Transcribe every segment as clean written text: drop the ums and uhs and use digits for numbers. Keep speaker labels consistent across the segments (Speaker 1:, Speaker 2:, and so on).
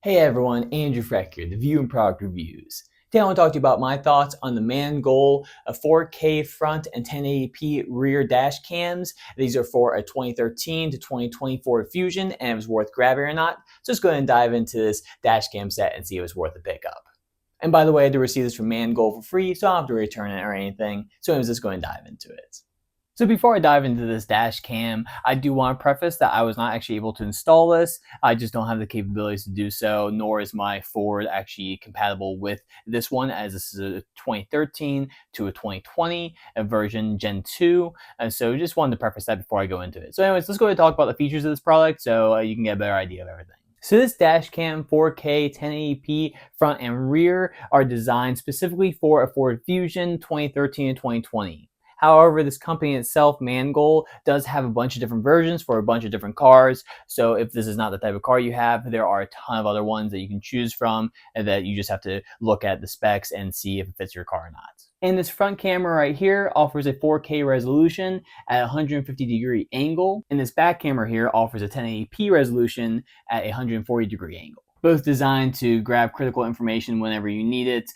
Speaker 1: Hey everyone, Andrew Frech here, the View and Product Reviews. Today I want to talk to you about my thoughts on the Mangoal 4K front and 1080p rear dash cams. These are for a 2013 to 2020 Ford Fusion and it was worth grabbing or not. So let's go ahead and dive into this dash cam set and see if it was worth a pickup. And by the way, I did receive this from Mangoal for free, so I don't have to return it or anything. So anyways, let's go ahead and dive into it. So before I dive into this dash cam, I do want to preface that I was not actually able to install this. I just don't have the capabilities to do so, nor is my Ford actually compatible with this one, as this is a 2013 to a 2020 version Gen 2. So just wanted to preface that before I go into it. So anyways, let's go ahead and talk about the features of this product so you can get a better idea of everything. So this dash cam 4K 1080p front and rear are designed specifically for a Ford Fusion 2013 and 2020. However, this company itself, Mangoal, does have a bunch of different versions for a bunch of different cars. So if this is not the type of car you have, there are a ton of other ones that you can choose from and that you just have to look at the specs and see if it fits your car or not. And this front camera right here offers a 4K resolution at a 150-degree angle. And this back camera here offers a 1080p resolution at a 140-degree angle. Both designed to grab critical information whenever you need it,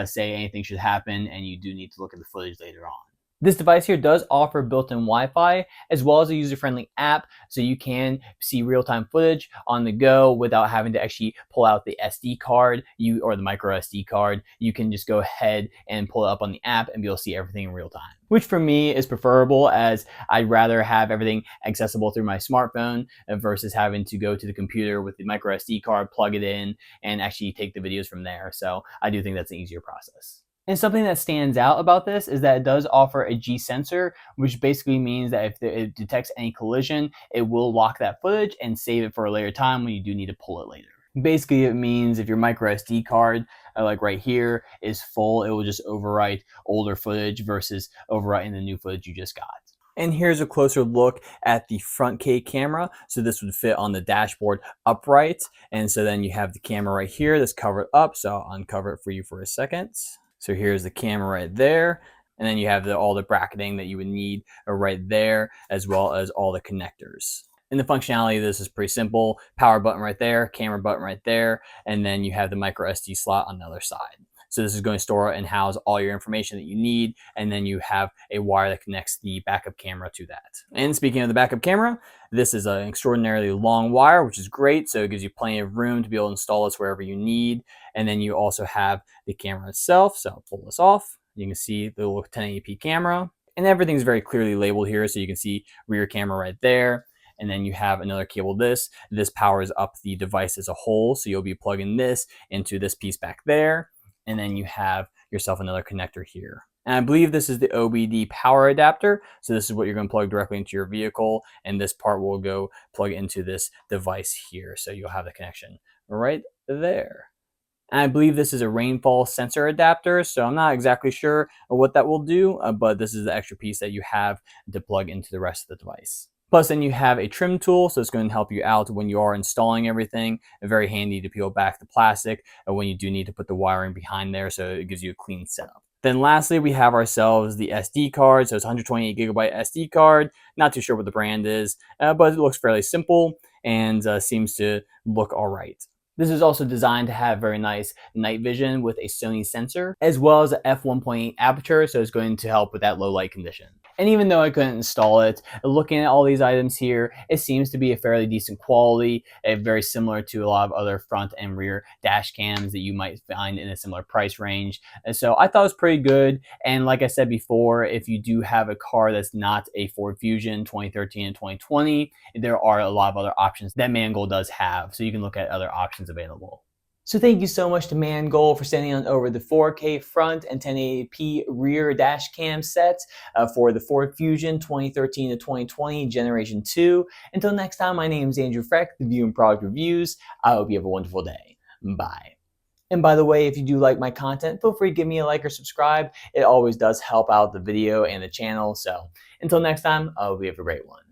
Speaker 1: say anything should happen and you do need to look at the footage later on. This device here does offer built-in Wi-Fi as well as a user-friendly app, so you can see real-time footage on the go without having to actually pull out the SD card or the micro SD card. You can just go ahead and pull it up on the app and be able to see everything in real time, which for me is preferable, as I'd rather have everything accessible through my smartphone versus having to go to the computer with the micro SD card, plug it in, and actually take the videos from there. So I do think that's an easier process. And something that stands out about this is that it does offer a G sensor, which basically means that if it detects any collision, it will lock that footage and save it for a later time when you do need to pull it later. Basically, it means if your micro SD card, like right here, is full, it will just overwrite older footage versus overwriting the new footage you just got. And here's a closer look at the front K camera. So this would fit on the dashboard upright. And so then you have the camera right here that's covered up. So I'll uncover it for you for a second. So here's the camera right there. And then you have all the bracketing that you would need right there, as well as all the connectors. And the functionality of this is pretty simple. Power button right there, camera button right there, and then you have the micro SD slot on the other side. So this is going to store and house all your information that you need, and then you have a wire that connects the backup camera to that. And speaking of the backup camera, this is an extraordinarily long wire, which is great, so it gives you plenty of room to be able to install this wherever you need. And then you also have the camera itself, so I'll pull this off. You can see the little 1080p camera, and everything's very clearly labeled here, so you can see rear camera right there. And then you have another cable. This powers up the device as a whole, so you'll be plugging this into this piece back there. And then you have yourself another connector here. And I believe this is the OBD power adapter. So this is what you're going to plug directly into your vehicle. And this part will go plug into this device here. So you'll have the connection right there. And I believe this is a rainfall sensor adapter. So I'm not exactly sure what that will do, but this is the extra piece that you have to plug into the rest of the device. Plus then you have a trim tool, so it's going to help you out when you are installing everything. Very handy to peel back the plastic when you do need to put the wiring behind there, so it gives you a clean setup. Then lastly, we have ourselves the SD card. So it's a 128 gigabyte SD card. Not too sure what the brand is, but it looks fairly simple and seems to look all right. This is also designed to have very nice night vision with a Sony sensor, as well as an f1.8 aperture, so it's going to help with that low light condition. And even though I couldn't install it, looking at all these items here, it seems to be a fairly decent quality, very similar to a lot of other front and rear dash cams that you might find in a similar price range. And so I thought it was pretty good. And like I said before, if you do have a car that's not a Ford Fusion 2013 and 2020, there are a lot of other options that Mangoal does have. So you can look at other options available. So thank you so much to Mangoal for sending on over the 4K front and 1080p rear dash cam sets for the Ford Fusion 2013 to 2020 Generation 2. Until next time, my name is Andrew Frech, the View and Product Reviews. I hope you have a wonderful day. Bye. And by the way, if you do like my content, feel free to give me a like or subscribe. It always does help out the video and the channel. So until next time, I hope you have a great one.